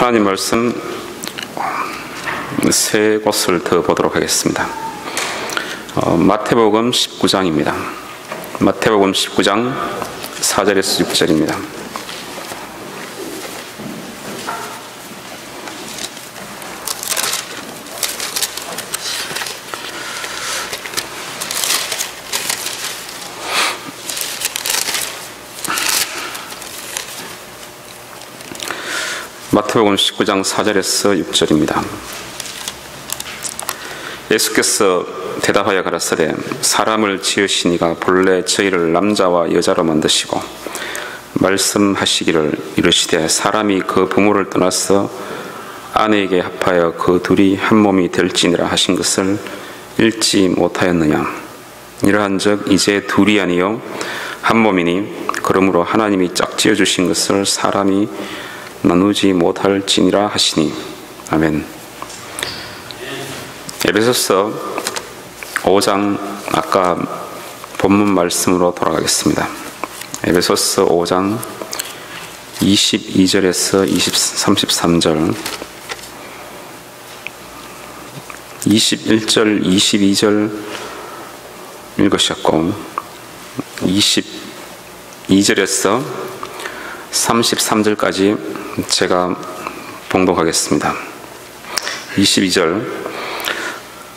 하나님 말씀 세 곳을 더 보도록 하겠습니다. 마태복음 19장입니다. 마태복음 19장 4절에서 6절입니다. 마태복음 19장 4절에서 6절입니다. 예수께서 대답하여 가라사대 사람을 지으시니가 본래 저희를 남자와 여자로 만드시고 말씀하시기를 이르시되 사람이 그 부모를 떠나서 아내에게 합하여 그 둘이 한 몸이 될지니라 하신 것을 읽지 못하였느냐. 이러한즉 이제 둘이 아니요 한 몸이니 그러므로 하나님이 짝지어 주신 것을 사람이 나누지 못할지니라 하시니. 아멘. 에베소서 5장 아까 본문 말씀으로 돌아가겠습니다. 에베소서 5장 22절에서 33절 21절 22절 읽으셨고 22절에서 33절까지 제가 봉독하겠습니다. 22절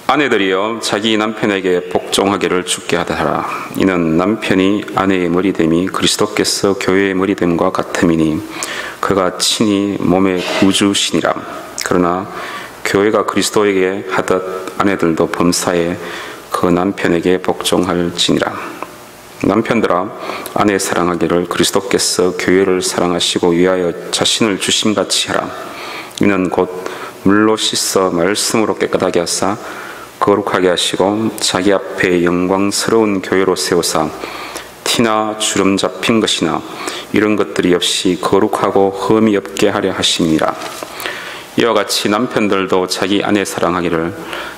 아내들이여 자기 남편에게 복종하기를 주께 하라. 이는 남편이 아내의 머리됨이 그리스도께서 교회의 머리됨과 같음이니 그가 친히 몸의 구주시니라. 그러나 교회가 그리스도에게 하듯 아내들도 범사에 그 남편에게 복종할지니라. 남편들아 아내 사랑하기를 그리스도께서 교회를 사랑하시고 위하여 자신을 주심같이 하라. 이는 곧 물로 씻어 말씀으로 깨끗하게 하사 거룩하게 하시고 자기 앞에 영광스러운 교회로 세우사 티나 주름 잡힌 것이나 이런 것들이 없이 거룩하고 흠이 없게 하려 하심이라. 이와 같이 남편들도 자기 아내 사랑하기를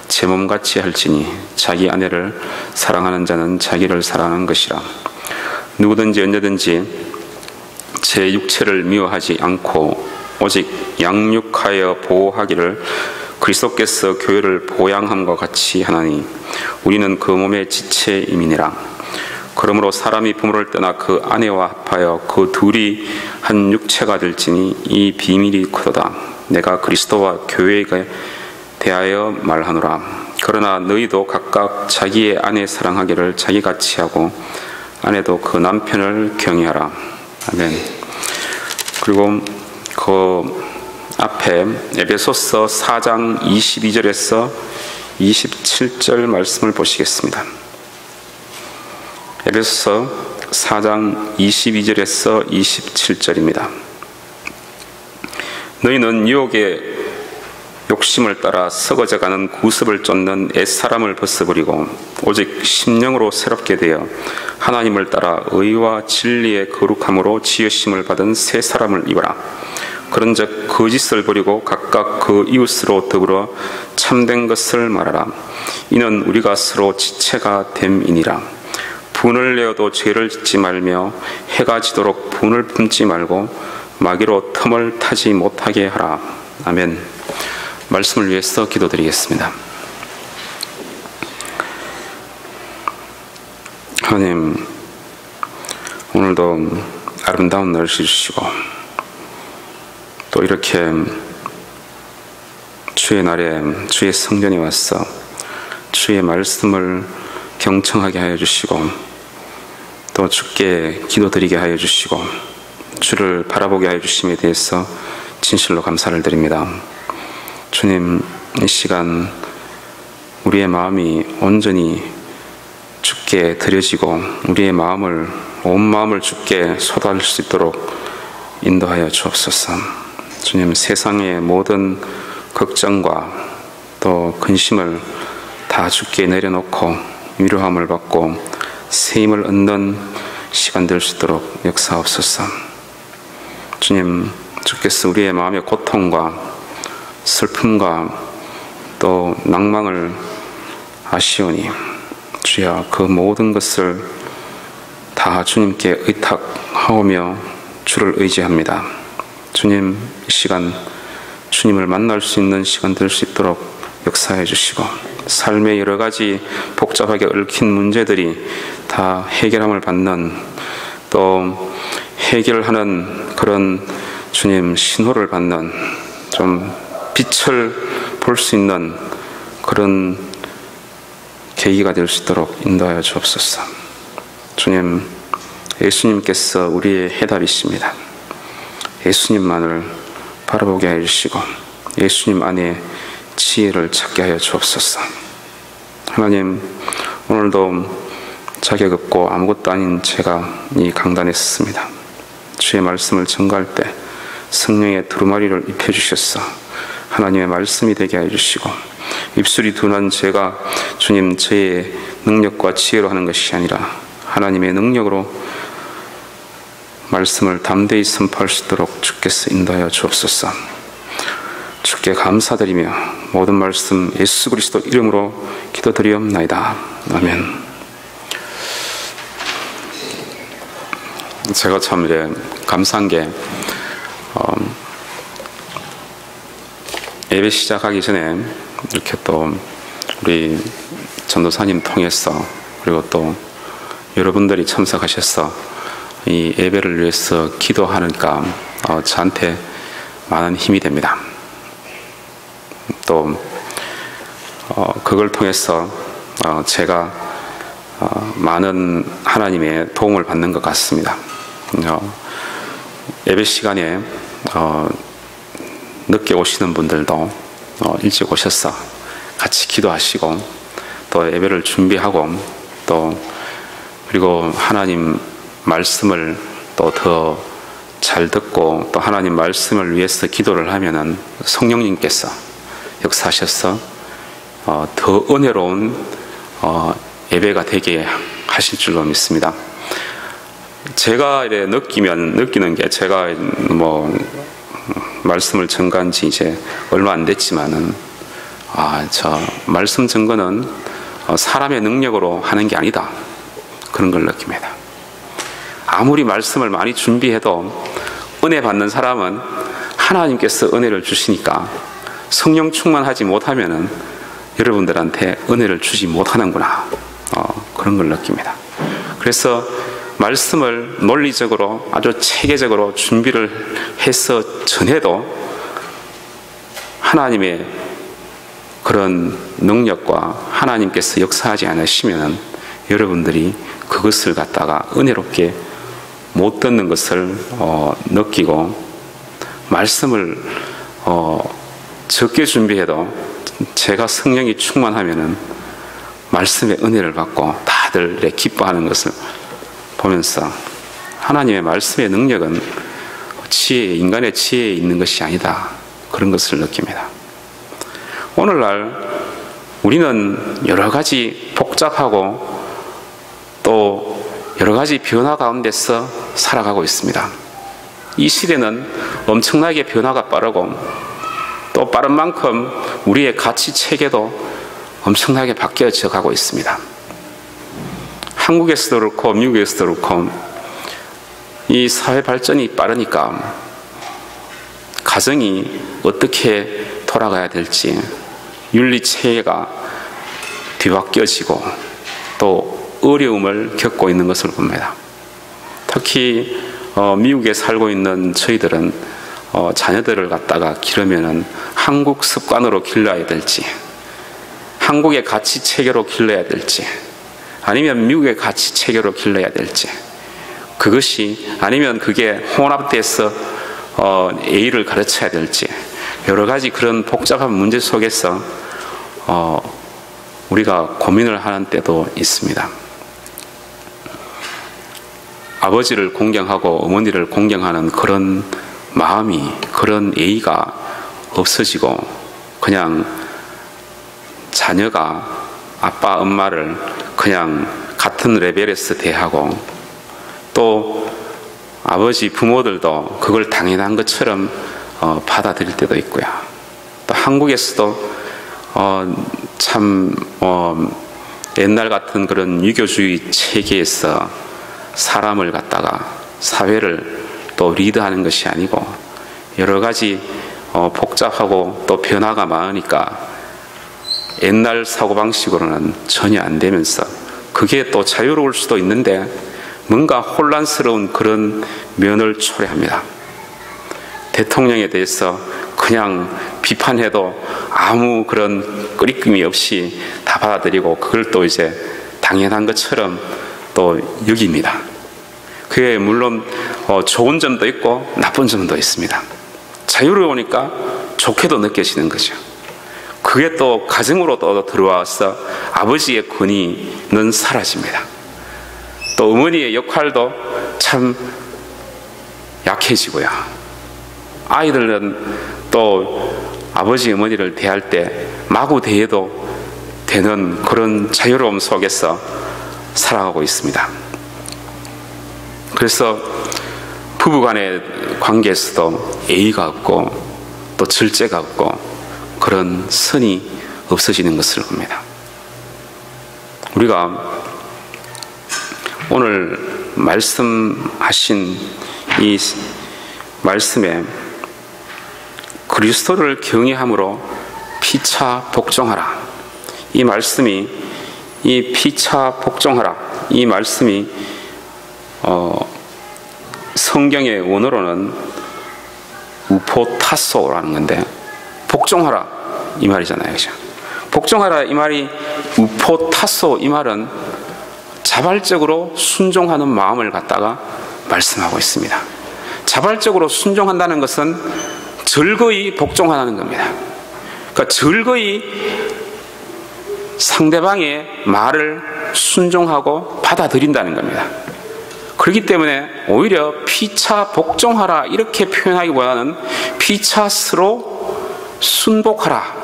제 몸같이 할지니 자기 아내를 사랑하는 자는 자기를 사랑하는 것이라. 누구든지 언제든지 제 육체를 미워하지 않고 오직 양육하여 보호하기를 그리스도께서 교회를 보양함과 같이 하나니 우리는 그 몸의 지체임이니라. 그러므로 사람이 부모를 떠나 그 아내와 합하여 그 둘이 한 육체가 될지니 이 비밀이 크도다. 내가 그리스도와 교회에 대하여 말하노라. 그러나 너희도 각각 자기의 아내 사랑하기를 자기같이 하고 아내도 그 남편을 경외하라. 아멘. 그리고 그 앞에 에베소서 4장 22절에서 27절 말씀을 보시겠습니다. 에베소서 4장 22절에서 27절입니다. 너희는 유혹의 욕심을 따라 썩어져가는 구습을 쫓는 옛사람을 벗어버리고 오직 심령으로 새롭게 되어 하나님을 따라 의와 진리의 거룩함으로 지으심을 받은 새 사람을 입어라. 그런즉 거짓을 버리고 각각 그 이웃으로 더불어 참된 것을 말하라. 이는 우리가 서로 지체가 됨이니라. 분을 내어도 죄를 짓지 말며 해가 지도록 분을 품지 말고 마귀로 틈을 타지 못하게 하라. 아멘. 말씀을 위해서 기도드리겠습니다. 하나님, 오늘도 아름다운 날을 주시고 또 이렇게 주의 날에 주의 성전에 와서 주의 말씀을 경청하게 하여 주시고 또 주께 기도드리게 하여 주시고 주를 바라보게 하여 주심에 대해서 진실로 감사를 드립니다. 주님, 이 시간 우리의 마음이 온전히 주께 드려지고 우리의 마음을 온 마음을 주께 쏟아질 수 있도록 인도하여 주옵소서. 주님, 세상의 모든 걱정과 또 근심을 다 주께 내려놓고 위로함을 받고 새 힘을 얻는 시간 될 수 있도록 역사하옵소서. 주님, 주께서 우리의 마음의 고통과 슬픔과 또 낭망을 아시오니 주여 그 모든 것을 다 주님께 의탁하오며 주를 의지합니다. 주님, 이 시간 주님을 만날 수 있는 시간 될 수 있도록 역사해 주시고, 삶의 여러 가지 복잡하게 얽힌 문제들이 다 해결함을 받는, 또 해결하는 그런 주님 신호를 받는, 좀 빛을 볼 수 있는 그런 계기가 될 수 있도록 인도하여 주옵소서. 주님, 예수님께서 우리의 해답이십니다. 예수님만을 바라보게 하여 주시고 예수님 안에 지혜를 찾게 하여 주옵소서. 하나님, 오늘도 자격 없고 아무것도 아닌 제가 이 강단에 섰습니다. 주의 말씀을 전가할 때 성령의 두루마리를 입혀주셔서 하나님의 말씀이 되게 하여 주시고, 입술이 둔한 제가 주님 저의 능력과 지혜로 하는 것이 아니라 하나님의 능력으로 말씀을 담대히 선포할 수 있도록 주께서 인도하여 주옵소서. 주께 감사드리며 모든 말씀 예수 그리스도 이름으로 기도드리옵나이다. 아멘. 제가 참 이제 감사한 게, 예배 시작하기 전에 이렇게 또 우리 전도사님 통해서, 그리고 또 여러분들이 참석하셔서 이 예배를 위해서 기도하니까 저한테 많은 힘이 됩니다. 또 그걸 통해서 제가 많은 하나님의 도움을 받는 것 같습니다. 예배 시간에 늦게 오시는 분들도 일찍 오셔서 같이 기도하시고 또 예배를 준비하고, 또 그리고 하나님 말씀을 또 더 잘 듣고 또 하나님 말씀을 위해서 기도를 하면은 성령님께서 역사하셔서 더 은혜로운 예배가 되게 하실 줄로 믿습니다. 제가 이래 느끼는 게, 제가 뭐 말씀을 전가한 지 이제 얼마 안 됐지만은, 저 말씀 전거는 사람의 능력으로 하는 게 아니다, 그런 걸 느낍니다. 아무리 말씀을 많이 준비해도 은혜 받는 사람은 하나님께서 은혜를 주시니까 성령 충만하지 못하면은 여러분들한테 은혜를 주지 못하는구나, 그런 걸 느낍니다. 그래서 말씀을 논리적으로 아주 체계적으로 준비를 해서 전해도 하나님의 그런 능력과 하나님께서 역사하지 않으시면 여러분들이 그것을 갖다가 은혜롭게 못 듣는 것을 느끼고, 말씀을 적게 준비해도 제가 성령이 충만하면은 말씀의 은혜를 받고 다들 기뻐하는 것을 보면서, 하나님의 말씀의 능력은 인간의 지혜에 있는 것이 아니다, 그런 것을 느낍니다. 오늘날 우리는 여러 가지 복잡하고 또 여러 가지 변화 가운데서 살아가고 있습니다. 이 시대는 엄청나게 변화가 빠르고, 또 빠른 만큼 우리의 가치 체계도 엄청나게 바뀌어져 가고 있습니다. 한국에서도 그렇고 미국에서도 그렇고 이 사회 발전이 빠르니까 가정이 어떻게 돌아가야 될지, 윤리 체계가 뒤바뀌어지고 또 어려움을 겪고 있는 것을 봅니다. 특히 미국에 살고 있는 저희들은 자녀들을 갖다가 기르면은 한국 습관으로 길러야 될지, 한국의 가치 체계로 길러야 될지, 아니면 미국의 가치 체계로 길러야 될지, 그것이 아니면 그게 혼합돼서 A를 가르쳐야 될지, 여러 가지 그런 복잡한 문제 속에서 우리가 고민을 하는 때도 있습니다. 아버지를 공경하고 어머니를 공경하는 그런 마음이, 그런 예의가 없어지고, 그냥 자녀가 아빠 엄마를 그냥 같은 레벨에서 대하고, 또 아버지 부모들도 그걸 당연한 것처럼 받아들일 때도 있고요. 또 한국에서도 참 옛날 같은 그런 유교주의 체계에서 사람을 갖다가, 사회를 또 리드하는 것이 아니고 여러 가지 복잡하고 또 변화가 많으니까 옛날 사고방식으로는 전혀 안 되면서 그게 또 자유로울 수도 있는데 뭔가 혼란스러운 그런 면을 초래합니다. 대통령에 대해서 그냥 비판해도 아무 그런 끄리낌이 없이 다 받아들이고 그걸 또 이제 당연한 것처럼 또 여깁니다. 그게 물론 좋은 점도 있고 나쁜 점도 있습니다. 자유로우니까 좋게도 느껴지는 거죠. 그게 또 가정으로 또 들어와서 아버지의 권위는 사라집니다. 또 어머니의 역할도 참 약해지고요. 아이들은 또 아버지 어머니를 대할 때 마구 대해도 되는 그런 자유로움 속에서 살아가고 있습니다. 그래서 부부간의 관계에서도 예의가 없고 또 절제가 없고 그런 선이 없어지는 것을 봅니다. 우리가 오늘 말씀하신 이 말씀에 그리스도를 경외함으로 피차 복종하라, 이 말씀이, 이 피차 복종하라, 이 말씀이 성경의 원어로는 우포타소라는 건데, 복종하라 이 말이잖아요, 그죠? 복종하라 이 말이 우포타소 이 말은 자발적으로 순종하는 마음을 갖다가 말씀하고 있습니다. 자발적으로 순종한다는 것은 즐거이 복종하는 겁니다. 그러니까 즐거이 상대방의 말을 순종하고 받아들인다는 겁니다. 그렇기 때문에 오히려 피차 복종하라 이렇게 표현하기보다는 피차스로 순복하라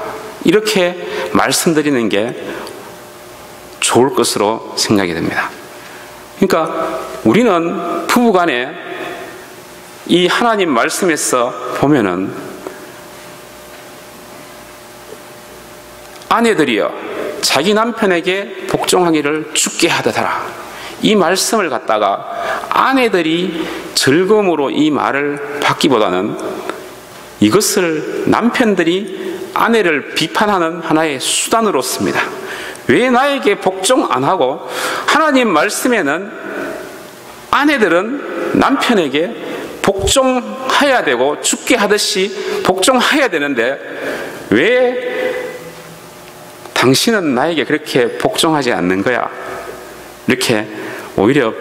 이렇게 말씀드리는 게 좋을 것으로 생각이 됩니다. 그러니까 우리는 부부간에 이 하나님 말씀에서 보면은 아내들이여 자기 남편에게 복종하기를 주께 하듯하라, 이 말씀을 갖다가 아내들이 즐거움으로 이 말을 받기보다는 이것을 남편들이 아내를 비판하는 하나의 수단으로 씁니다. 왜 나에게 복종 안 하고, 하나님 말씀에는 아내들은 남편에게 복종해야 되고 주께 하듯이 복종해야 되는데 왜 당신은 나에게 그렇게 복종하지 않는 거야? 이렇게 오히려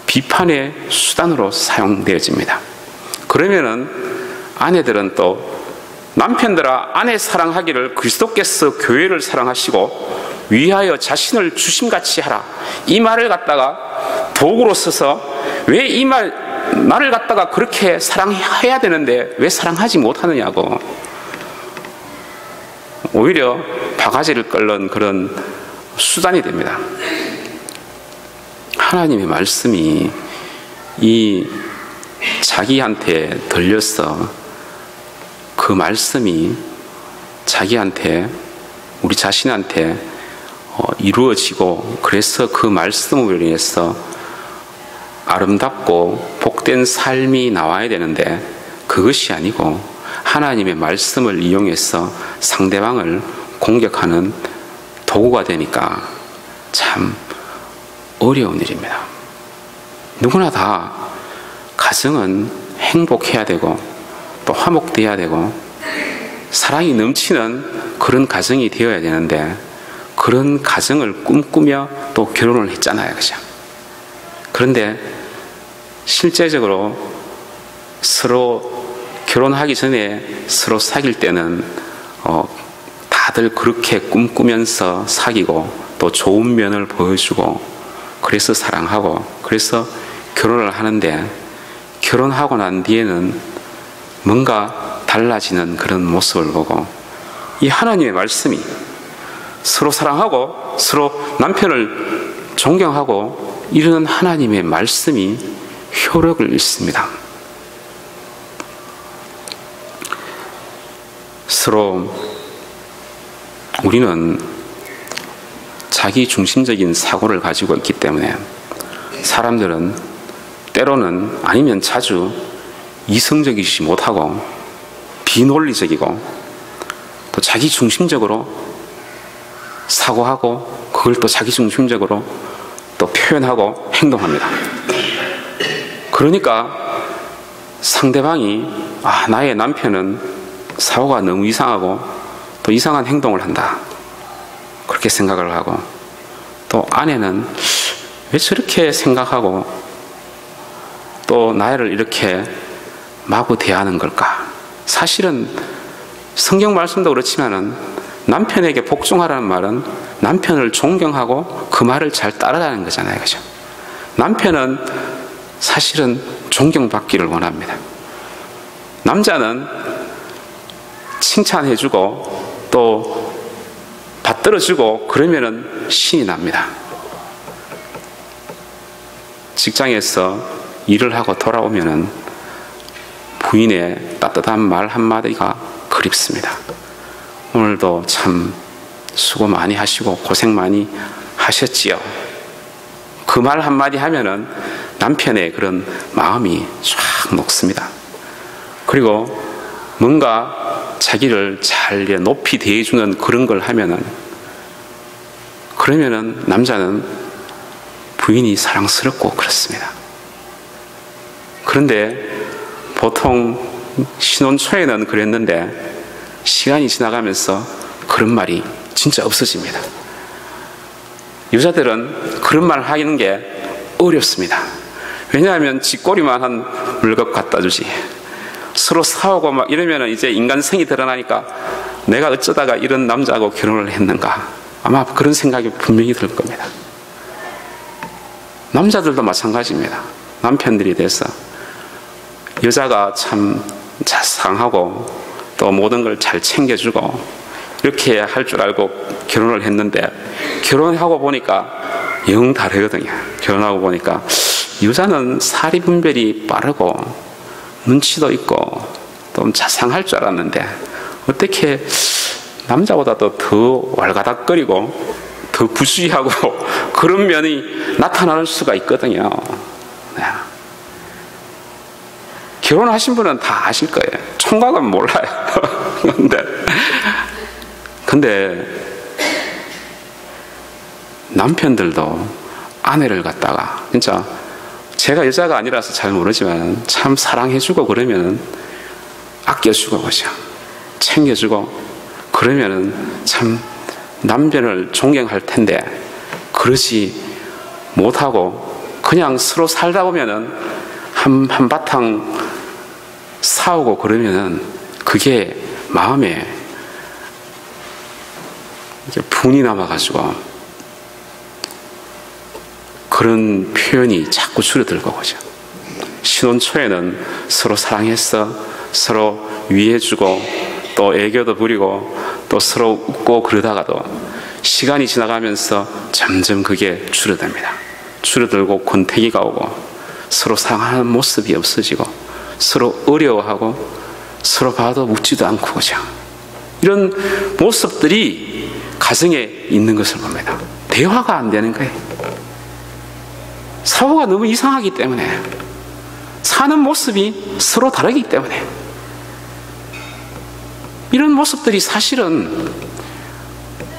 비판의 수단으로 사용되어집니다. 그러면은 아내들은 또 남편들아 아내 사랑하기를 그리스도께서 교회를 사랑하시고 위하여 자신을 주심같이 하라, 이 말을 갖다가 도구로 써서 왜 이 나를 갖다가 그렇게 사랑해야 되는데 왜 사랑하지 못하느냐고 오히려 바가지를 끓는 그런 수단이 됩니다. 하나님의 말씀이 이 자기한테 들려서 그 말씀이 자기한테, 우리 자신한테 이루어지고, 그래서 그 말씀으로 인해서 아름답고 복된 삶이 나와야 되는데 그것이 아니고 하나님의 말씀을 이용해서 상대방을 공격하는 도구가 되니까 참 어려운 일입니다. 누구나 다 가정은 행복해야 되고 또 화목돼야 되고 사랑이 넘치는 그런 가정이 되어야 되는데 그런 가정을 꿈꾸며 또 결혼을 했잖아요, 그죠? 그런데 실제적으로 서로 결혼하기 전에 서로 사귈 때는 다들 그렇게 꿈꾸면서 사귀고 또 좋은 면을 보여주고 그래서 사랑하고 그래서 결혼을 하는데 결혼하고 난 뒤에는 뭔가 달라지는 그런 모습을 보고 이 하나님의 말씀이 서로 사랑하고 서로 남편을 존경하고 이러는 하나님의 말씀이 효력을 잃습니다. 서로 우리는 자기 중심적인 사고를 가지고 있기 때문에 사람들은 때로는 아니면 자주 이성적이지 못하고 비논리적이고 또 자기중심적으로 사고하고 그걸 또 자기중심적으로 또 표현하고 행동합니다. 그러니까 상대방이 나의 남편은 사고가 너무 이상하고 또 이상한 행동을 한다, 그렇게 생각을 하고, 또 아내는 왜 저렇게 생각하고 또 나를 이렇게 마구 대하는 걸까? 사실은 성경 말씀도 그렇지만은 남편에게 복종하라는 말은 남편을 존경하고 그 말을 잘 따르라는 거잖아요, 그죠? 남편은 사실은 존경받기를 원합니다. 남자는 칭찬해주고 또 받들어주고 그러면은 신이 납니다. 직장에서 일을 하고 돌아오면은 부인의 따뜻한 말 한마디가 그립습니다. 오늘도 참 수고 많이 하시고 고생 많이 하셨지요. 그 말 한마디 하면은 남편의 그런 마음이 쫙 녹습니다. 그리고 뭔가 자기를 잘 높이 대해주는 그런 걸 하면은, 그러면은 남자는 부인이 사랑스럽고 그렇습니다. 그런데 보통 신혼 초에는 그랬는데 시간이 지나가면서 그런 말이 진짜 없어집니다. 여자들은 그런 말 하는 게 어렵습니다. 왜냐하면 쥐꼬리만한 물건 갖다 주지, 서로 싸우고 막 이러면 이제 인간성이 드러나니까 내가 어쩌다가 이런 남자하고 결혼을 했는가, 아마 그런 생각이 분명히 들 겁니다. 남자들도 마찬가지입니다. 남편들이 돼서 여자가 참 자상하고 또 모든 걸 잘 챙겨주고 이렇게 할 줄 알고 결혼을 했는데, 결혼하고 보니까 영 다르거든요. 결혼하고 보니까 여자는 사리 분별이 빠르고 눈치도 있고 좀 자상할 줄 알았는데 어떻게 남자보다도 더 왈가닥거리고 더 부주의하고 그런 면이 나타날 수가 있거든요. 네. 결혼하신 분은 다 아실 거예요. 총각은 몰라요. 근데 남편들도 아내를 갖다가 진짜, 제가 여자가 아니라서 잘 모르지만 참 사랑해주고 그러면은 아껴주고 그죠, 챙겨주고 그러면은 참 남편을 존경할 텐데, 그러지 못하고 그냥 서로 살다 보면은 한바탕 싸우고 그러면은 그게 마음에 이제 분이 남아가지고 그런 표현이 자꾸 줄어들고 그죠. 신혼 초에는 서로 사랑했어, 서로 위해주고 또 애교도 부리고 또 서로 웃고 그러다가도 시간이 지나가면서 점점 그게 줄어듭니다. 줄어들고 권태기가 오고 서로 사랑하는 모습이 없어지고 서로 어려워하고 서로 봐도 묻지도 않고 그죠. 이런 모습들이 가정에 있는 것을 봅니다. 대화가 안 되는 거예요. 사고가 너무 이상하기 때문에, 사는 모습이 서로 다르기 때문에, 이런 모습들이 사실은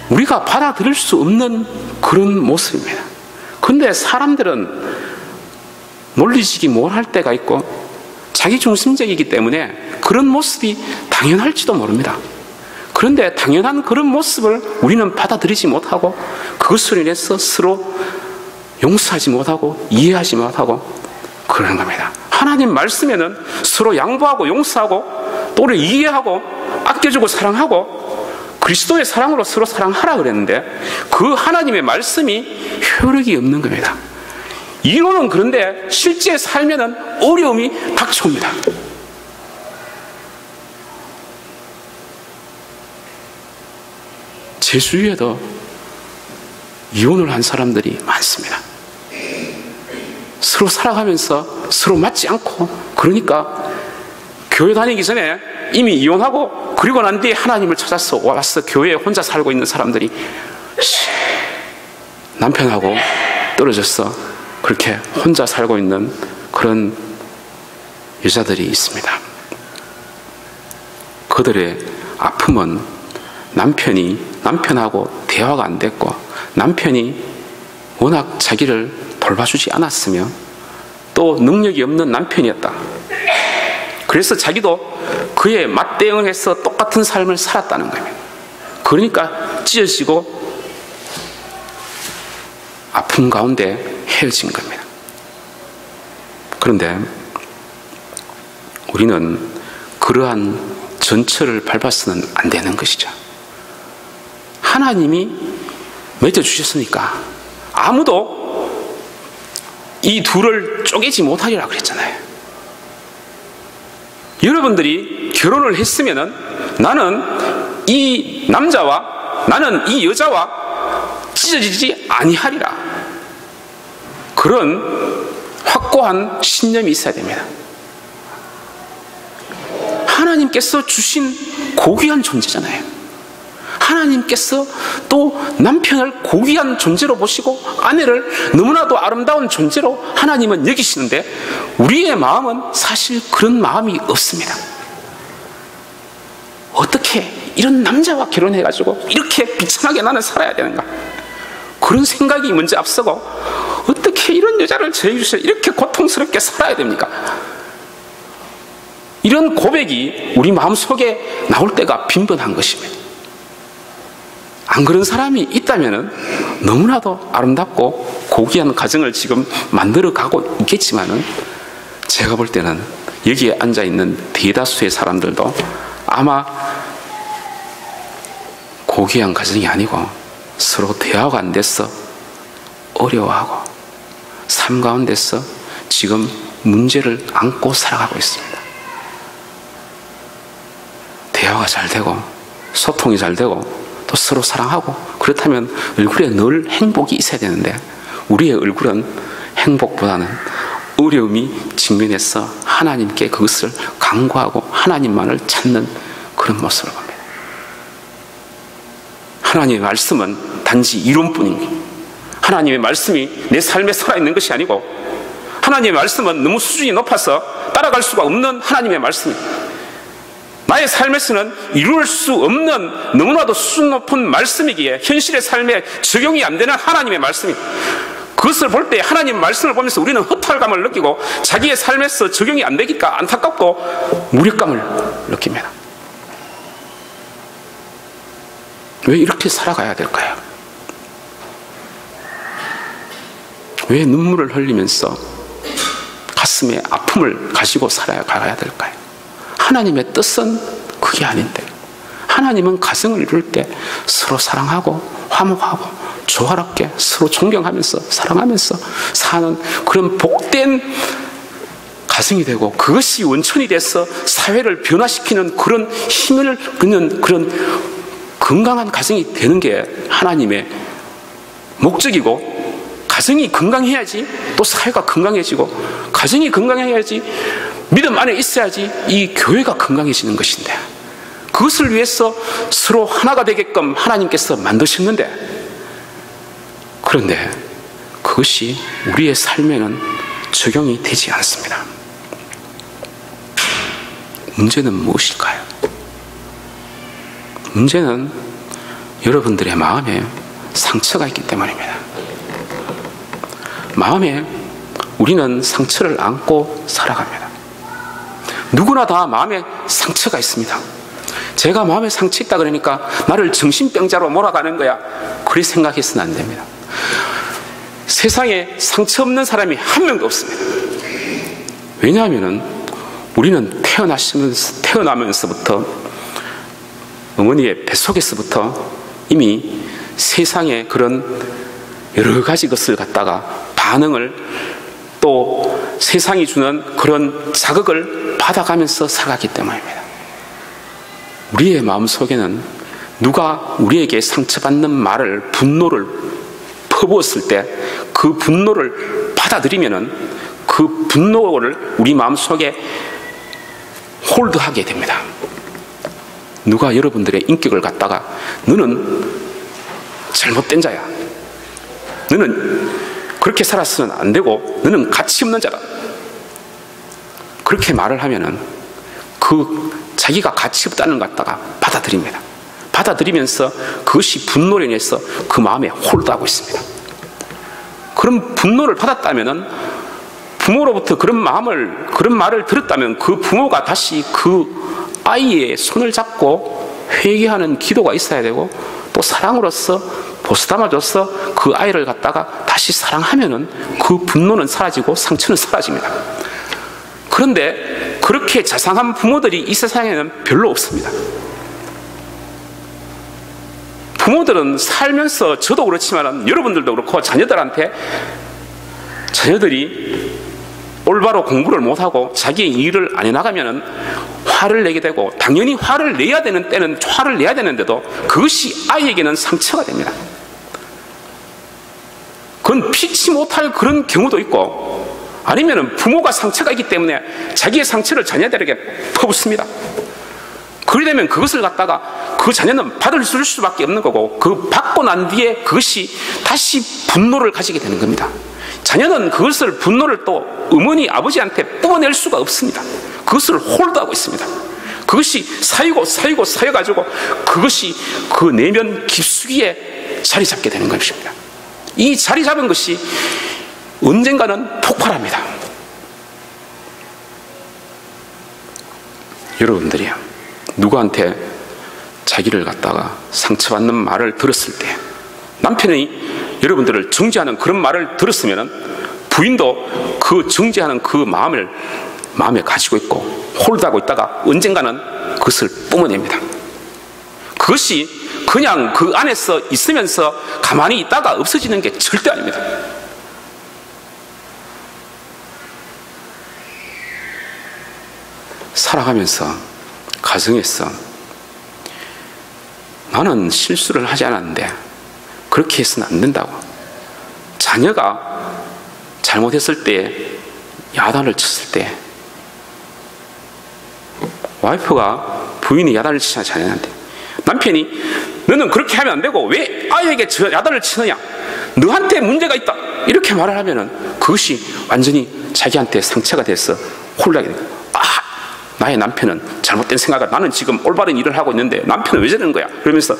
우리가 받아들일 수 없는 그런 모습입니다. 그런데 사람들은 논리적이 뭘 할 때가 있고 자기중심적이기 때문에 그런 모습이 당연할지도 모릅니다. 그런데 당연한 그런 모습을 우리는 받아들이지 못하고 그것으로 인해서 서로 용서하지 못하고 이해하지 못하고 그러는 겁니다. 하나님 말씀에는 서로 양보하고 용서하고 또 우리 이해하고 아껴주고 사랑하고 그리스도의 사랑으로 서로 사랑하라 그랬는데, 그 하나님의 말씀이 효력이 없는 겁니다. 이론은 그런데 실제 살면은 어려움이 닥쳐옵니다. 제 주위에도 이혼을 한 사람들이 많습니다. 서로 살아가면서 서로 맞지 않고, 그러니까 교회 다니기 전에 이미 이혼하고 그리고 난 뒤에 하나님을 찾아서 와서 교회에 혼자 살고 있는 사람들이 남편하고 떨어져서 그렇게 혼자 살고 있는 그런 여자들이 있습니다. 그들의 아픔은 남편하고 대화가 안 됐고, 남편이 워낙 자기를 돌봐주지 않았으며 또 능력이 없는 남편이었다. 그래서 자기도 그에 맞대응해서 똑같은 삶을 살았다는 겁니다. 그러니까 찢어지고 아픔 가운데 헤어진 겁니다. 그런데 우리는 그러한 전철을 밟아서는 안 되는 것이죠. 하나님이 맺어주셨으니까 아무도 이 둘을 쪼개지 못하리라 그랬잖아요. 여러분들이 결혼을 했으면은 나는 이 남자와 나는 이 여자와 찢어지지 아니하리라. 그런 확고한 신념이 있어야 됩니다. 하나님께서 주신 고귀한 존재잖아요. 하나님께서 또 남편을 고귀한 존재로 보시고 아내를 너무나도 아름다운 존재로 하나님은 여기시는데 우리의 마음은 사실 그런 마음이 없습니다. 어떻게 이런 남자와 결혼해가지고 이렇게 비참하게 나는 살아야 되는가? 그런 생각이 먼저 앞서고 어떻게 이런 여자를 저해주셔서 이렇게 고통스럽게 살아야 됩니까? 이런 고백이 우리 마음속에 나올 때가 빈번한 것입니다. 안 그런 사람이 있다면 너무나도 아름답고 고귀한 가정을 지금 만들어가고 있겠지만은 제가 볼 때는 여기에 앉아있는 대다수의 사람들도 아마 고귀한 가정이 아니고 서로 대화가 안 돼서 어려워하고 삶 가운데서 지금 문제를 안고 살아가고 있습니다. 대화가 잘 되고 소통이 잘 되고 또 서로 사랑하고 그렇다면 얼굴에 늘 행복이 있어야 되는데 우리의 얼굴은 행복보다는 어려움이 직면해서 하나님께 그것을 간구하고 하나님만을 찾는 그런 모습을 봅니다. 하나님의 말씀은 단지 이론뿐입니다. 하나님의 말씀이 내 삶에 살아있는 것이 아니고 하나님의 말씀은 너무 수준이 높아서 따라갈 수가 없는 하나님의 말씀입니다. 나의 삶에서는 이룰 수 없는 너무나도 수준 높은 말씀이기에 현실의 삶에 적용이 안 되는 하나님의 말씀입니다. 그것을 볼 때 하나님의 말씀을 보면서 우리는 허탈감을 느끼고 자기의 삶에서 적용이 안 되니까 안타깝고 무력감을 느낍니다. 왜 이렇게 살아가야 될까요? 왜 눈물을 흘리면서 가슴에 아픔을 가지고 살아가야 될까요? 하나님의 뜻은 그게 아닌데 하나님은 가정을 이룰 때 서로 사랑하고 화목하고 조화롭게 서로 존경하면서 사랑하면서 사는 그런 복된 가정이 되고 그것이 원천이 돼서 사회를 변화시키는 그런 힘을 얻는 그런 건강한 가정이 되는 게 하나님의 목적이고 가정이 건강해야지 또 사회가 건강해지고 가정이 건강해야지 믿음 안에 있어야지 이 교회가 건강해지는 것인데 그것을 위해서 서로 하나가 되게끔 하나님께서 만드셨는데 그런데 그것이 우리의 삶에는 적용이 되지 않습니다. 문제는 무엇일까요? 문제는 여러분들의 마음에 상처가 있기 때문입니다. 마음에 우리는 상처를 안고 살아갑니다. 누구나 다 마음에 상처가 있습니다. 제가 마음에 상처 있다 그러니까 나를 정신병자로 몰아가는 거야 그렇게 생각해서는 안 됩니다. 세상에 상처 없는 사람이 한 명도 없습니다. 왜냐하면 우리는 태어나면서부터 어머니의 뱃속에서부터 이미 세상의 그런 여러 가지 것을 갖다가 반응을 또 세상이 주는 그런 자극을 받아가면서 살아갔기 때문입니다. 우리의 마음속에는 누가 우리에게 상처받는 말을 분노를 퍼부었을 때 그 분노를 받아들이면은 그 분노를 우리 마음속에 홀드하게 됩니다. 누가 여러분들의 인격을 갖다가 너는 잘못된 자야, 너는 그렇게 살아서는 안 되고 너는 가치 없는 자다 그렇게 말을 하면은 자기가 가치 없다는 걸 갖다가 받아들입니다. 받아들이면서 그것이 분노로 인해서 그 마음에 홀도하고 있습니다. 그런 분노를 받았다면은, 부모로부터 그런 말을 들었다면 그 부모가 다시 그 아이의 손을 잡고 회개하는 기도가 있어야 되고, 또 사랑으로서 보스담아줘서 그 아이를 갖다가 다시 사랑하면은 그 분노는 사라지고 상처는 사라집니다. 그런데 그렇게 자상한 부모들이 이 세상에는 별로 없습니다. 부모들은 살면서, 저도 그렇지만 여러분들도 그렇고, 자녀들이 올바로 공부를 못하고 자기의 일을 안 해나가면은 화를 내게 되고, 당연히 화를 내야 되는 때는 화를 내야 되는데도 그것이 아이에게는 상처가 됩니다. 그건 피치 못할 그런 경우도 있고, 아니면은 부모가 상처가 있기 때문에 자기의 상처를 자녀들에게 퍼붓습니다. 그러게 되면 그것을 갖다가 그 자녀는 받을 수밖에 없는 거고, 그 받고 난 뒤에 그것이 다시 분노를 가지게 되는 겁니다. 자녀는 그것을, 분노를 또 어머니, 아버지한테 뿜어낼 수가 없습니다. 그것을 홀드하고 있습니다. 그것이 쌓여가지고 그것이 그 내면 깊숙이에 자리 잡게 되는 것입니다. 이 자리 잡은 것이 언젠가는 폭발합니다. 여러분들이요, 누구한테 자기를 갖다가 상처받는 말을 들었을 때, 남편이 여러분들을 정죄하는 그런 말을 들었으면 부인도 그 정죄하는 그 마음을 마음에 가지고 있고 홀드하고 있다가 언젠가는 그것을 뿜어냅니다. 그것이 그냥 그 안에서 있으면서 가만히 있다가 없어지는 게 절대 아닙니다. 살아가면서, 가정에서 나는 실수를 하지 않았는데 그렇게 해서는 안 된다고, 자녀가 잘못했을 때, 야단을 쳤을 때, 와이프가, 부인이 야단을 치잖아, 자녀한테. 남편이 너는 그렇게 하면 안 되고 왜 아이에게 야단을 치느냐, 너한테 문제가 있다, 이렇게 말을 하면은 그것이 완전히 자기한테 상처가 돼서 홀라게 됩니다. 나의 남편은 잘못된 생각을, 나는 지금 올바른 일을 하고 있는데 남편은 왜 저러는 거야, 그러면서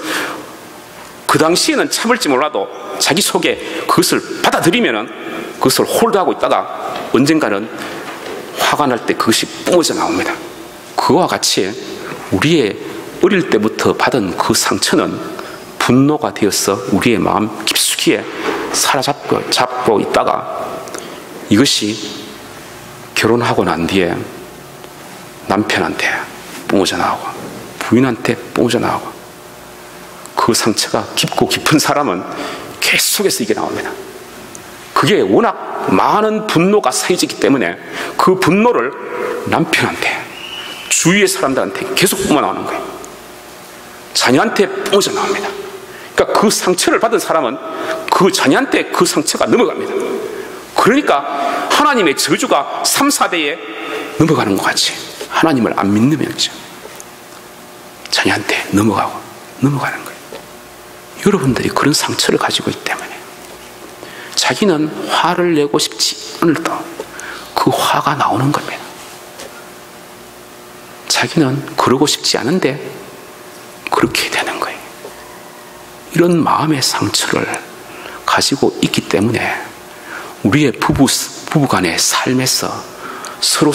그 당시에는 참을지 몰라도 자기 속에 그것을 받아들이면은 그것을 홀드하고 있다가 언젠가는 화가 날 때 그것이 뿜어져 나옵니다. 그와 같이 우리의 어릴 때부터 받은 그 상처는 분노가 되어서 우리의 마음 깊숙이에 사로잡고 있다가, 이것이 결혼하고 난 뒤에 남편한테 뿜어져 나오고 부인한테 뿜어져 나오고, 그 상처가 깊고 깊은 사람은 계속해서 이게 나옵니다. 그게 워낙 많은 분노가 쌓여지기 때문에 그 분노를 남편한테, 주위의 사람들한테 계속 뿜어나오는 거예요. 자녀한테 뿜어져 나옵니다. 그러니까 그 상처를 받은 사람은 그 자녀한테 그 상처가 넘어갑니다. 그러니까 하나님의 저주가 3, 4대에 넘어가는 것 같이, 하나님을 안 믿는 거죠. 자녀한테 넘어가는 거예요. 여러분들이 그런 상처를 가지고 있기 때문에 자기는 화를 내고 싶지 않을도 그 화가 나오는 겁니다. 자기는 그러고 싶지 않은데 그렇게 되는 거예요. 이런 마음의 상처를 가지고 있기 때문에 우리의 부부간의 삶에서 서로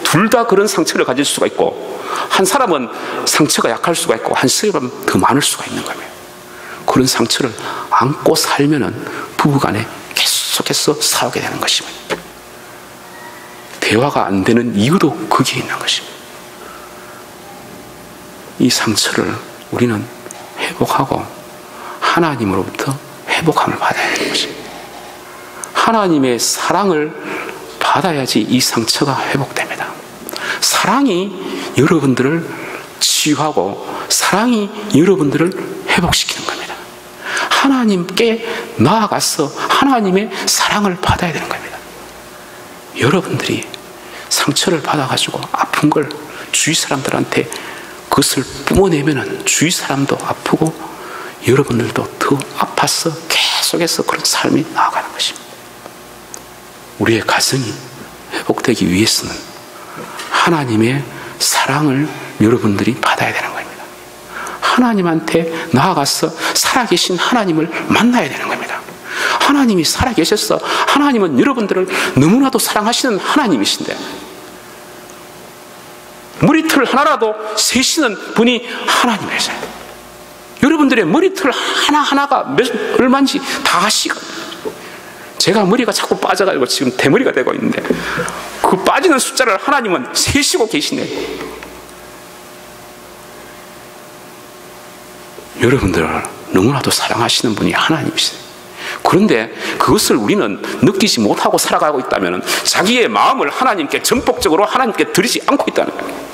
둘 다 그런 상처를 가질 수가 있고, 한 사람은 상처가 약할 수가 있고 한 사람은 더 많을 수가 있는 거예요. 그런 상처를 안고 살면은 부부간에 계속해서 싸우게 되는 것입니다. 대화가 안 되는 이유도 거기에 있는 것입니다. 이 상처를 우리는 회복하고 하나님으로부터 회복함을 받아야 되는 것입니다. 하나님의 사랑을 받아야지 이 상처가 회복됩니다. 사랑이 여러분들을 치유하고 사랑이 여러분들을 회복시키는 겁니다. 하나님께 나아가서 하나님의 사랑을 받아야 되는 겁니다. 여러분들이 상처를 받아가지고 아픈 걸 주위 사람들한테 그것을 뿜어내면은 주위 사람도 아프고 여러분들도 더 아파서 계속해서 그런 삶이 나아가는 것입니다. 우리의 가정이 회복되기 위해서는 하나님의 사랑을 여러분들이 받아야 되는 겁니다. 하나님한테 나아가서 살아계신 하나님을 만나야 되는 겁니다. 하나님이 살아계셔서 하나님은 여러분들을 너무나도 사랑하시는 하나님이신데 머리털 하나라도 세시는 분이 하나님이세요. 여러분들의 머리털 하나하나가 얼마인지 다 아시거든요. 제가 머리가 자꾸 빠져가지고 지금 대머리가 되고 있는데 그 빠지는 숫자를 하나님은 세시고 계시네요. 여러분들을 너무나도 사랑하시는 분이 하나님이세요. 그런데 그것을 우리는 느끼지 못하고 살아가고 있다면 자기의 마음을 하나님께 전폭적으로 하나님께 드리지 않고 있다는 거예요.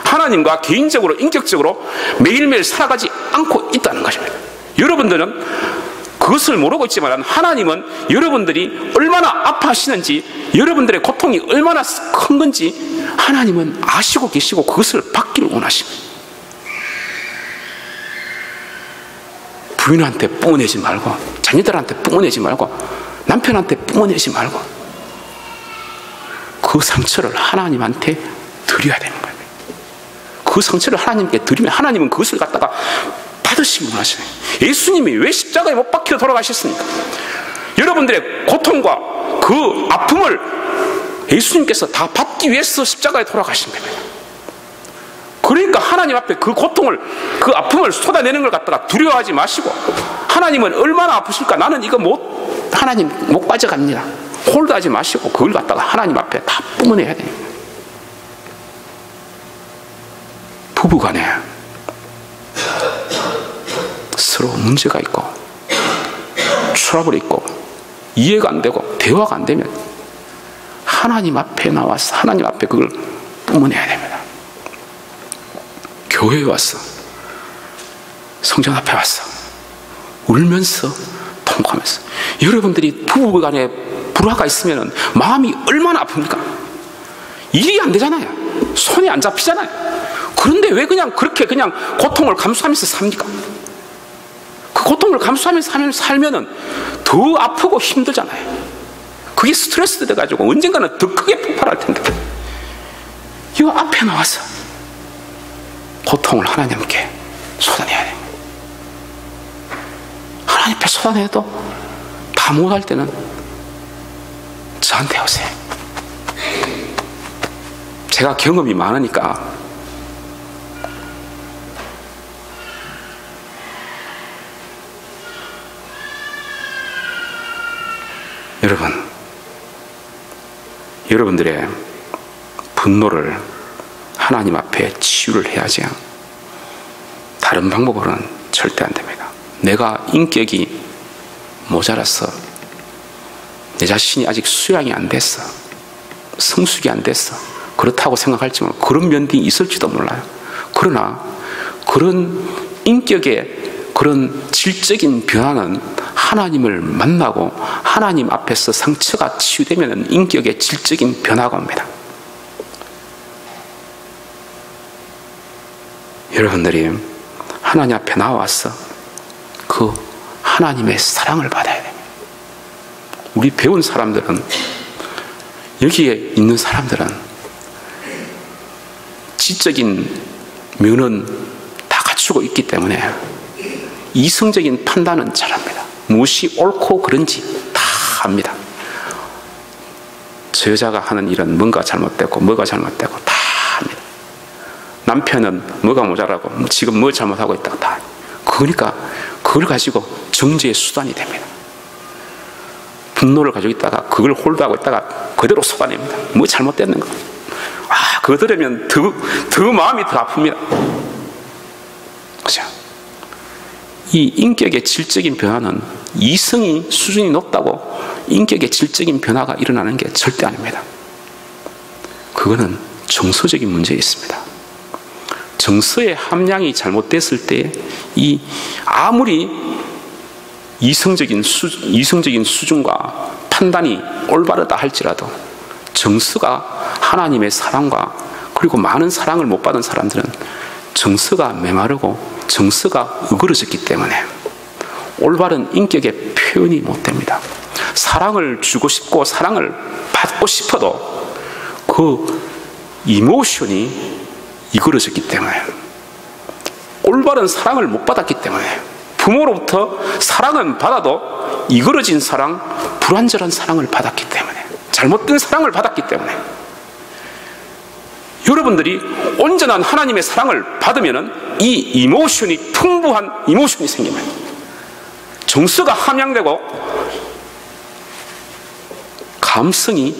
하나님과 개인적으로 인격적으로 매일매일 살아가지 않고 있다는 것입니다. 여러분들은 그것을 모르고 있지만 하나님은 여러분들이 얼마나 아파하시는지 여러분들의 고통이 얼마나 큰 건지 하나님은 아시고 계시고 그것을 받기를 원하십니다. 부인한테 뿜어내지 말고 자녀들한테 뿜어내지 말고 남편한테 뿜어내지 말고 그 상처를 하나님한테 드려야 되는 거예요. 그 상처를 하나님께 드리면 하나님은 그것을 갖다가 받으시기 원하시네요. 예수님이 왜 십자가에 못 박혀 돌아가셨습니까? 여러분들의 고통과 그 아픔을 예수님께서 다 받기 위해서 십자가에 돌아가신 겁니다. 그러니까 하나님 앞에 그 고통을 그 아픔을 쏟아내는 걸 갖다가 두려워하지 마시고 하나님은 얼마나 아프실까 나는 이거 하나님 못 빠져갑니다. 홀드하지 마시고 그걸 갖다가 하나님 앞에 다 뿜어내야 됩니다. 부부간에 서로 문제가 있고 트러블이 있고 이해가 안 되고 대화가 안 되면 하나님 앞에 나와서 하나님 앞에 그걸 뿜어내야 됩니다. 교회에 와서 성전 앞에 와서 울면서 통곡하면서 여러분들이 부부간에 불화가 있으면 마음이 얼마나 아픕니까? 일이 안 되잖아요. 손이 안 잡히잖아요. 그런데 왜 그렇게 고통을 감수하면서 삽니까? 그 고통을 감수하면서 살면은 더 아프고 힘들잖아요. 그게 스트레스 돼가지고 언젠가는 더 크게 폭발할 텐데 이 앞에 나와서 고통을 하나님께 쏟아내야 됩니다. 하나님 앞에 쏟아내도 다 못할 때는 저한테 오세요. 제가 경험이 많으니까 여러분들의 분노를 하나님 앞에 치유를 해야지 다른 방법으로는 절대 안 됩니다. 내가 인격이 모자라서 내 자신이 아직 수양이 안 됐어 성숙이 안 됐어 그렇다고 생각할지 모르고 그런 면이 있을지도 몰라요. 그러나 그런 인격의 그런 질적인 변화는 하나님을 만나고 하나님 앞에서 상처가 치유되면 인격의 질적인 변화가 옵니다. 여러분들이 하나님 앞에 나와서 그 하나님의 사랑을 받아야 됩니다. 우리 배운 사람들은 여기에 있는 사람들은 지적인 면은 다 갖추고 있기 때문에 이성적인 판단은 잘합니다. 무엇이 옳고 그른지 다 합니다. 저 여자가 하는 일은 뭔가 잘못되고 뭐가 잘못되고 다 합니다. 남편은 뭐가 모자라고 지금 뭐 잘못하고 있다고 다. 그러니까 그걸 가지고 정죄의 수단이 됩니다. 분노를 가지고 있다가 그걸 홀드하고 있다가 그대로 쏟아냅니다. 뭐 잘못됐는 거. 그거 들으면 더 마음이 더 아픕니다. 그죠? 이 인격의 질적인 변화는 이성이 수준이 높다고 인격의 질적인 변화가 일어나는 게 절대 아닙니다. 그거는 정서적인 문제에 있습니다. 정서의 함량이 잘못됐을 때 아무리 이성적인 수준과 판단이 올바르다 할지라도 정서가 하나님의 사랑과 그리고 많은 사랑을 못 받은 사람들은 정서가 메마르고 정서가 으그러졌기 때문에 올바른 인격의 표현이 못 됩니다. 사랑을 주고 싶고 사랑을 받고 싶어도 그 이모션이 이그러졌기 때문에, 올바른 사랑을 못 받았기 때문에, 부모로부터 사랑은 받아도 이그러진 사랑, 불완전한 사랑을 받았기 때문에, 잘못된 사랑을 받았기 때문에, 여러분들이 온전한 하나님의 사랑을 받으면 이 이모션이, 풍부한 이모션이 생기면 정서가 함양되고 감성이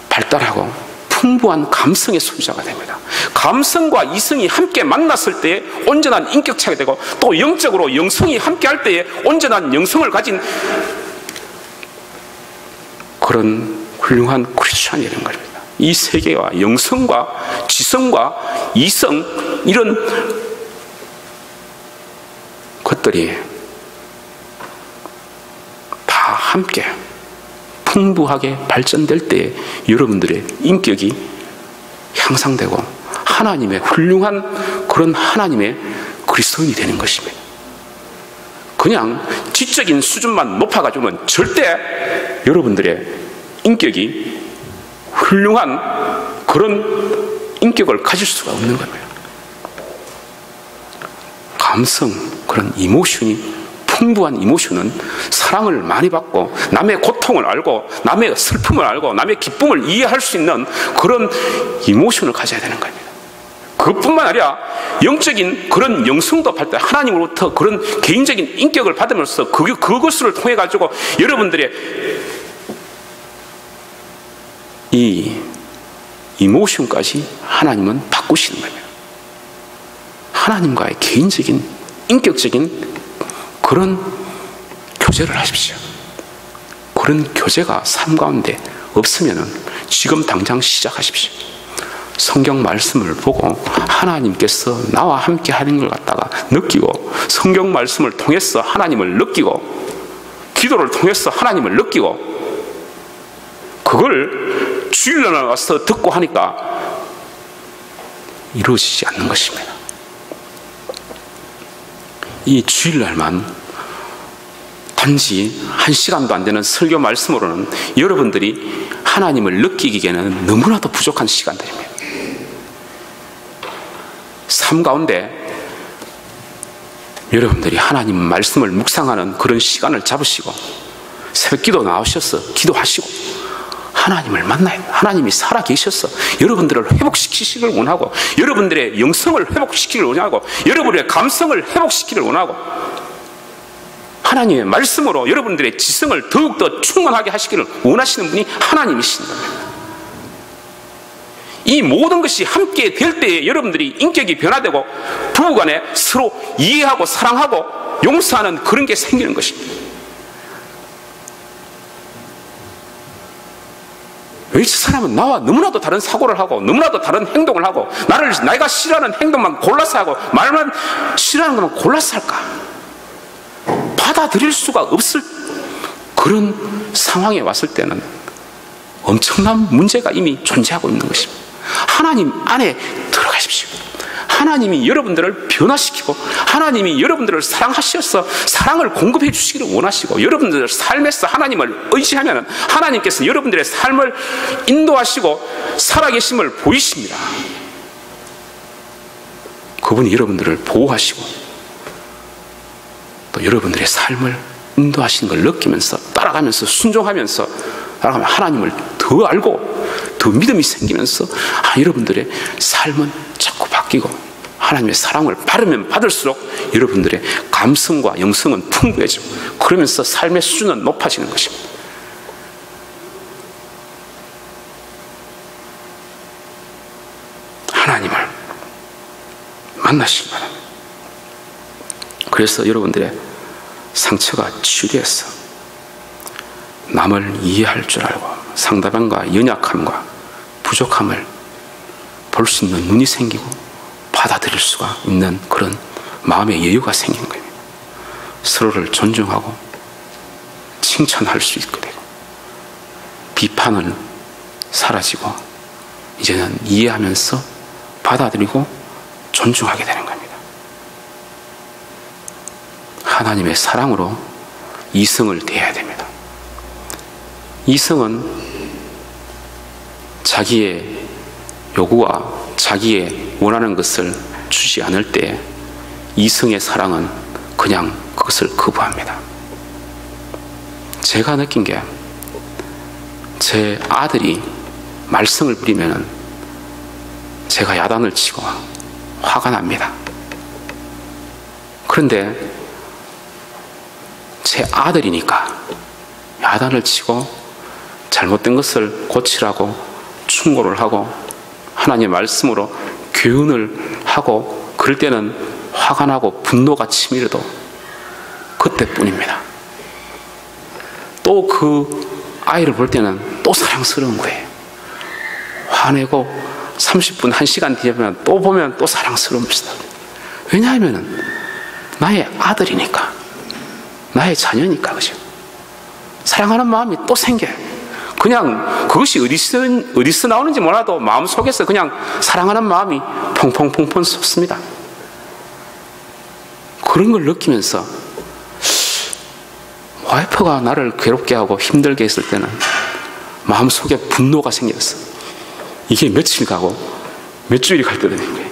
발달하고 풍부한 감성의 소유자가 됩니다. 감성과 이성이 함께 만났을 때에 온전한 인격체가 되고, 또 영적으로 영성이 함께 할 때에 온전한 영성을 가진 그런 훌륭한 크리스천이 되는 겁니다. 이 세계와 영성과 지성과 이성, 이런 것들이 다 함께 풍부하게 발전될 때에 여러분들의 인격이 향상되고 하나님의 훌륭한 그런 하나님의 그리스도인이 되는 것입니다. 그냥 지적인 수준만 높아가지고는 절대 여러분들의 인격이 훌륭한 그런 인격을 가질 수가 없는 겁니다. 감성, 그런 이모션이, 풍부한 이모션은 사랑을 많이 받고 남의 고통을 알고 남의 슬픔을 알고 남의 기쁨을 이해할 수 있는 그런 이모션을 가져야 되는 겁니다. 그것뿐만 아니라 영적인 그런 영성도 발달, 하나님으로부터 그런 개인적인 인격을 받으면서 그것을 통해 가지고 여러분들의 이 이모션까지 하나님은 바꾸시는 겁니다. 하나님과의 개인적인 인격적인 그런 교제를 하십시오. 그런 교제가 삶 가운데 없으면 지금 당장 시작하십시오. 성경 말씀을 보고 하나님께서 나와 함께 하는 걸 갖다가 느끼고, 성경 말씀을 통해서 하나님을 느끼고, 기도를 통해서 하나님을 느끼고, 그걸 주일날 와서 듣고 하니까 이루어지지 않는 것입니다. 이 주일날만 단지 1시간도 안 되는 설교 말씀으로는 여러분들이 하나님을 느끼기에는 너무나도 부족한 시간들입니다. 삶 가운데 여러분들이 하나님 말씀을 묵상하는 그런 시간을 잡으시고, 새벽 기도 나오셔서 기도하시고, 하나님을 만나야 돼요. 하나님이 살아계셔서 여러분들을 회복시키시기를 원하고, 여러분들의 영성을 회복시키기를 원하고, 여러분의 감성을 회복시키기를 원하고, 하나님의 말씀으로 여러분들의 지성을 더욱더 충만하게 하시기를 원하시는 분이 하나님이신 겁니다. 이 모든 것이 함께 될 때에 여러분들이 인격이 변화되고 부부간에 서로 이해하고 사랑하고 용서하는 그런 게 생기는 것입니다. 왜 저 사람은 나와 너무나도 다른 사고를 하고 너무나도 다른 행동을 하고 내가 싫어하는 행동만 골라서 하고 말만 싫어하는 것만 골라서 할까? 받아들일 수가 없을 그런 상황에 왔을 때는 엄청난 문제가 이미 존재하고 있는 것입니다. 하나님 안에 들어가십시오. 하나님이 여러분들을 변화시키고 하나님이 여러분들을 사랑하셔서 사랑을 공급해 주시기를 원하시고, 여러분들 삶에서 하나님을 의지하면 하나님께서 여러분들의 삶을 인도하시고 살아계심을 보이십니다. 그분이 여러분들을 보호하시고 또 여러분들의 삶을 인도하시는 걸 느끼면서 따라가면서 순종하면서 따라가면 하나님을 더 알고 더 믿음이 생기면서 여러분들의 삶은 자꾸 바뀌고 하나님의 사랑을 받으면 받을수록 여러분들의 감성과 영성은 풍부해지고, 그러면서 삶의 수준은 높아지는 것입니다. 하나님을 만나시기 바랍니다. 그래서 여러분들의 상처가 치유되어서 남을 이해할 줄 알고 상대방과 연약함과 부족함을 볼 수 있는 눈이 생기고 받아들일 수가 있는 그런 마음의 여유가 생기는 거예요. 서로를 존중하고 칭찬할 수 있게 되고, 비판은 사라지고 이제는 이해하면서 받아들이고 존중하게 되는 겁니다. 하나님의 사랑으로 이성을 대해야 됩니다. 이성은 자기의 요구와 자기의 원하는 것을 주지 않을 때 이성의 사랑은 그냥 그것을 거부합니다. 제가 느낀 게, 제 아들이 말썽을 부리면 제가 야단을 치고 화가 납니다. 그런데 제 아들이니까 야단을 치고 잘못된 것을 고치라고 충고를 하고 하나님의 말씀으로 교훈을 하고, 그럴 때는 화가 나고 분노가 치밀어도 그때뿐입니다. 또 그 아이를 볼 때는 또 사랑스러운 거예요. 화내고 30분, 1시간 뒤에 보면 또 사랑스러웁니다. 왜냐하면 나의 아들이니까, 나의 자녀니까. 그죠? 사랑하는 마음이 또 생겨요. 그냥 그것이 어디서 나오는지 몰라도 마음속에서 그냥 사랑하는 마음이 펑펑펑펑 솟습니다. 그런 걸 느끼면서 와이프가 나를 괴롭게 하고 힘들게 했을 때는 마음속에 분노가 생겼어. 이게 며칠 가고 몇 주일이 갈 때 되는 거예요.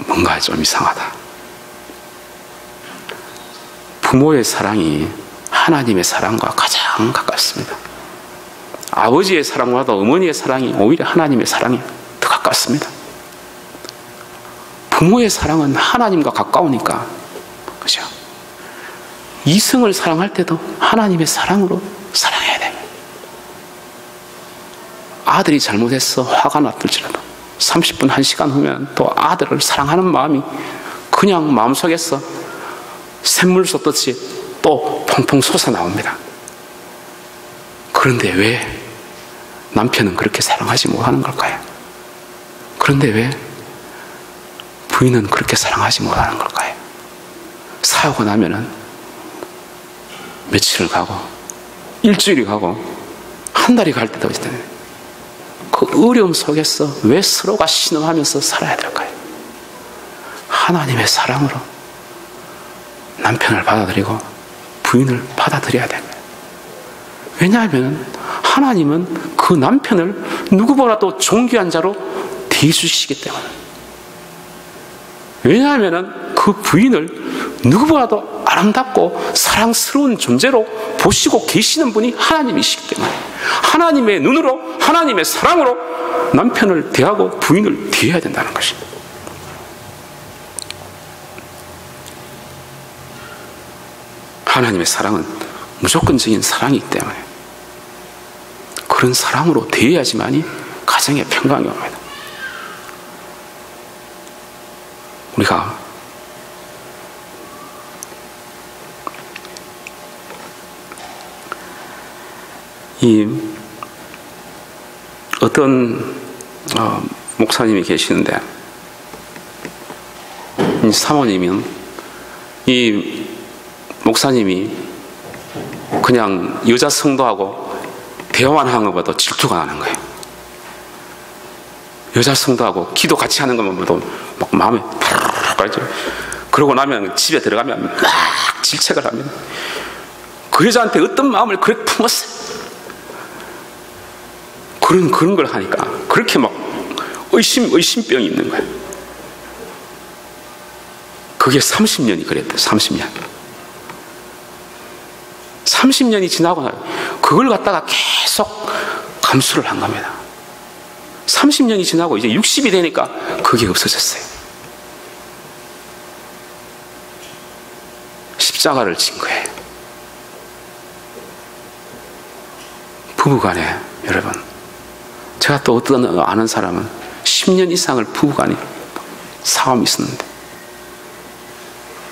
뭔가 좀 이상하다. 부모의 사랑이 하나님의 사랑과 가장 가깝습니다. 아버지의 사랑보다 어머니의 사랑이 오히려 하나님의 사랑이 더 가깝습니다. 부모의 사랑은 하나님과 가까우니까, 그죠? 이성을 사랑할 때도 하나님의 사랑으로 사랑해야 돼요. 아들이 잘못해서 화가 났을지라도 30분, 1시간 후면 또 아들을 사랑하는 마음이 그냥 마음속에서 샘물 쏟듯이 또 펑펑 솟아나옵니다. 그런데 왜 남편은 그렇게 사랑하지 못하는 걸까요? 그런데 왜 부인은 그렇게 사랑하지 못하는 걸까요? 사오고 나면은 며칠을 가고 일주일이 가고 한 달이 갈 때도 있잖아요. 그 어려움 속에서 왜 서로가 신음하면서 살아야 될까요? 하나님의 사랑으로 남편을 받아들이고 부인을 받아들여야 됩니다. 왜냐하면 하나님은 그 남편을 누구보다도 존귀한 자로 대해주시기 때문에. 왜냐하면 그 부인을 누구보다도 아름답고 사랑스러운 존재로 보시고 계시는 분이 하나님이시기 때문에 하나님의 눈으로, 하나님의 사랑으로 남편을 대하고 부인을 대해야 된다는 것입니다. 하나님의 사랑은 무조건적인 사랑이기 때문에 그런 사랑으로 대해야지만이 가정의 평강이 옵니다. 우리가 어떤 목사님이 계시는데, 이 사모님은 이 목사님이 그냥 여자 성도하고 대화만 하는 것보다 질투가 나는 거예요. 여자 성도하고 기도 같이 하는 것만 봐도 막 마음에 팍 가죠. 그러고 나면 집에 들어가면 막 질책을 하면 그 여자한테 어떤 마음을 그렇게 품었어요. 그런 걸 하니까 그렇게 막 의심병이 있는 거예요. 그게 30년이 그랬대요. 30년. 30년이 지나고 나요. 그걸 갖다가 계속 감수를 한 겁니다. 30년이 지나고 이제 60이 되니까 그게 없어졌어요. 십자가를 진 거예요. 부부간에, 여러분, 제가 또 어떤 아는 사람은 10년 이상을 부부간에 싸움이 있었는데,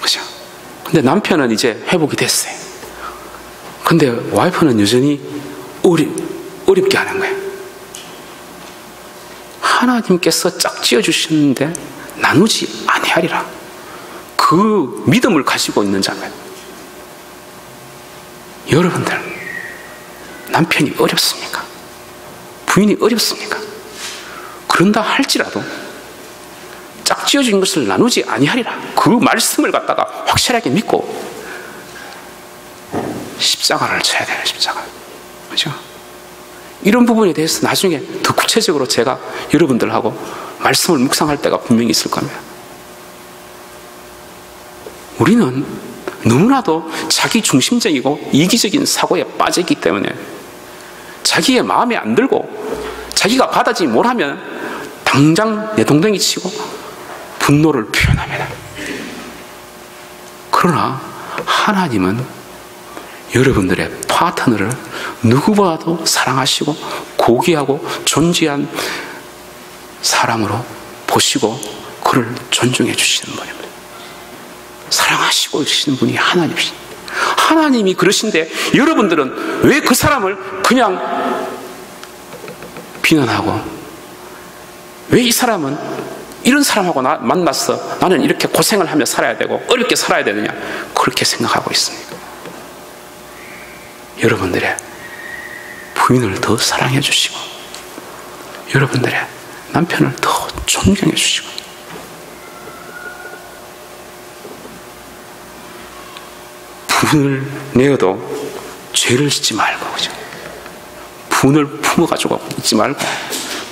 그죠? 근데 남편은 이제 회복이 됐어요. 근데 와이프는 여전히 어렵게 하는 거예요. 하나님께서 짝지어 주셨는데 나누지 아니하리라. 그 믿음을 가지고 있는 자가. 여러분들, 남편이 어렵습니까? 부인이 어렵습니까? 그런다 할지라도 짝지어 준 것을 나누지 아니하리라. 그 말씀을 갖다가 확실하게 믿고 십자가를 쳐야 되는, 십자가. 그죠? 이런 부분에 대해서 나중에 더 구체적으로 제가 여러분들하고 말씀을 묵상할 때가 분명히 있을 겁니다. 우리는 너무나도 자기 중심적이고 이기적인 사고에 빠져있기 때문에 자기의 마음에 안 들고 자기가 받아지 못하면 당장 내동댕이 치고 분노를 표현합니다. 그러나 하나님은 여러분들의 파트너를 누구보다도 사랑하시고 고귀하고 존귀한 사람으로 보시고 그를 존중해 주시는 분입니다. 사랑하시고 계시는 분이 하나님이십니다. 하나님이 그러신데 여러분들은 왜 그 사람을 그냥 비난하고 왜 이 사람은 이런 사람하고 만났어 나는 이렇게 고생을 하며 살아야 되고 어렵게 살아야 되느냐 그렇게 생각하고 있습니까? 여러분들의 부인을 더 사랑해 주시고 여러분들의 남편을 더 존경해 주시고 분을 내어도 죄를 짓지 말고 그죠? 분을 품어가지고 있지 말고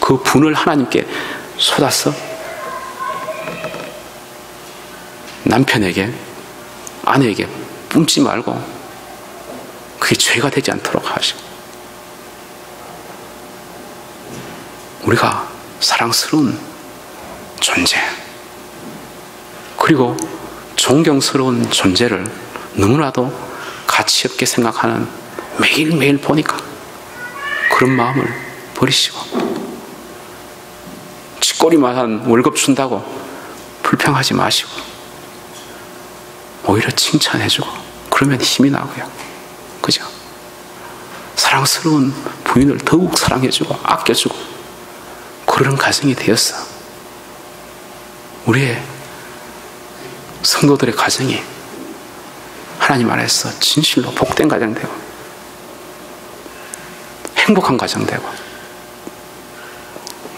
그 분을 하나님께 쏟아서 남편에게 아내에게 뿜지 말고 그게 죄가 되지 않도록 하시고 우리가 사랑스러운 존재 그리고 존경스러운 존재를 너무나도 가치 없게 생각하는 매일매일 보니까 그런 마음을 버리시고 쥐꼬리만한 월급 준다고 불평하지 마시고 오히려 칭찬해주고 그러면 힘이 나고요. 그죠? 사랑스러운 부인을 더욱 사랑해주고 아껴주고 그런 가정이 되었어. 우리의 성도들의 가정이 하나님 안에서 진실로 복된 가정 되고 행복한 가정 되고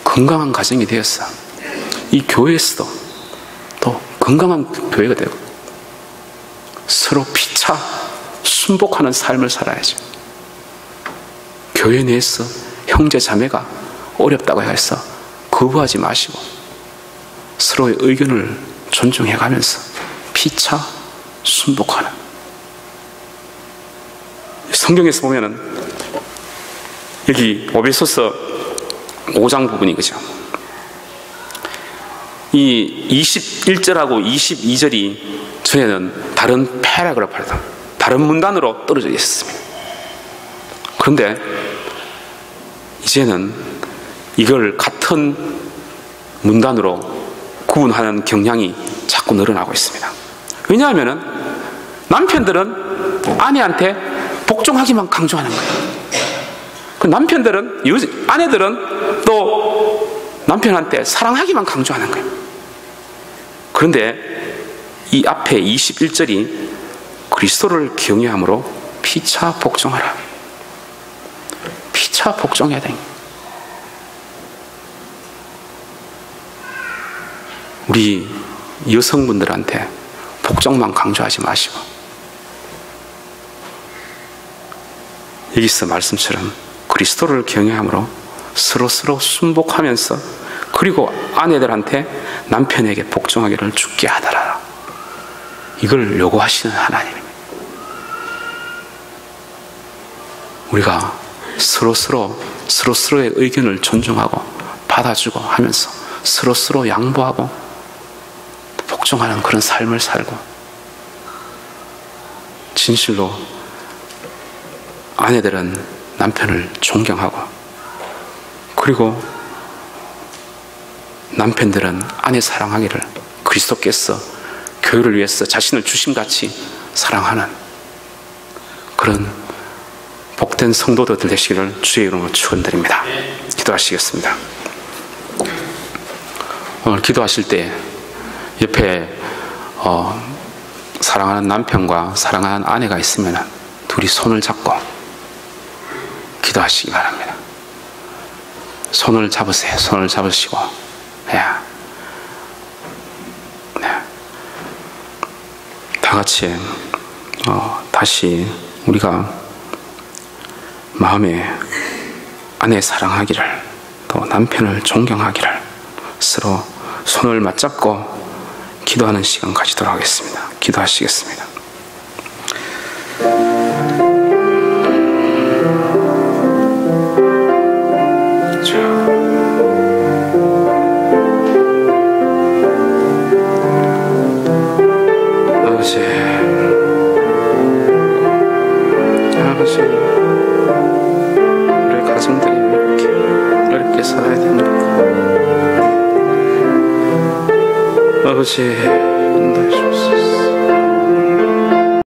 건강한 가정이 되었어. 이 교회에서도 또 건강한 교회가 되고 서로 피차 순복하는 삶을 살아야죠. 교회 내에서 형제 자매가 어렵다고 해서 거부하지 마시고 서로의 의견을 존중해가면서 피차 순복하는 성경에서 보면은 여기 에베소서 5장 부분이 그죠? 이 21절하고 22절이 전에는 다른 패러그래프로 다른 문단으로 떨어져 있었습니다. 그런데 이제는 이걸 같은 문단으로 구분하는 경향이 자꾸 늘어나고 있습니다. 왜냐하면 남편들은 아내한테 복종하기만 강조하는 거예요. 그 남편들은, 아내들은 또 남편한테 사랑하기만 강조하는 거예요. 그런데 이 앞에 21절이 그리스도를 경외함으로 피차 복종하라. 피차 복종해야 돼. 우리 여성분들한테 복종만 강조하지 마시고 여기서 말씀처럼 그리스도를 경외함으로 서로 순복하면서 그리고 아내들한테 남편에게 복종하기를 주께 하더라. 이걸 요구하시는 하나님입니다. 우리가 서로서로의 의견을 존중하고 받아주고 하면서 서로 양보하고 복종하는 그런 삶을 살고 진실로 아내들은 남편을 존경하고 그리고 남편들은 아내 사랑하기를 그리스도께서 교회를 위해서 자신을 주심같이 사랑하는 그런 복된 성도들 되시기를 주의 이름으로 축원드립니다. 기도하시겠습니다. 오늘 기도하실 때 옆에 사랑하는 남편과 사랑하는 아내가 있으면 둘이 손을 잡고 기도하시기 바랍니다. 손을 잡으세요. 손을 잡으시고 네. 다 같이 다시 우리가 마음에 아내 사랑하기를, 또 남편을 존경하기를, 서로 손을 맞잡고 기도하는 시간 가지도록 하겠습니다. 기도하시겠습니다. 아버지, 우리 가정들이 왜 이렇게 어렵게 살아야 됩니까? 아버지, 인도해 주옵소서.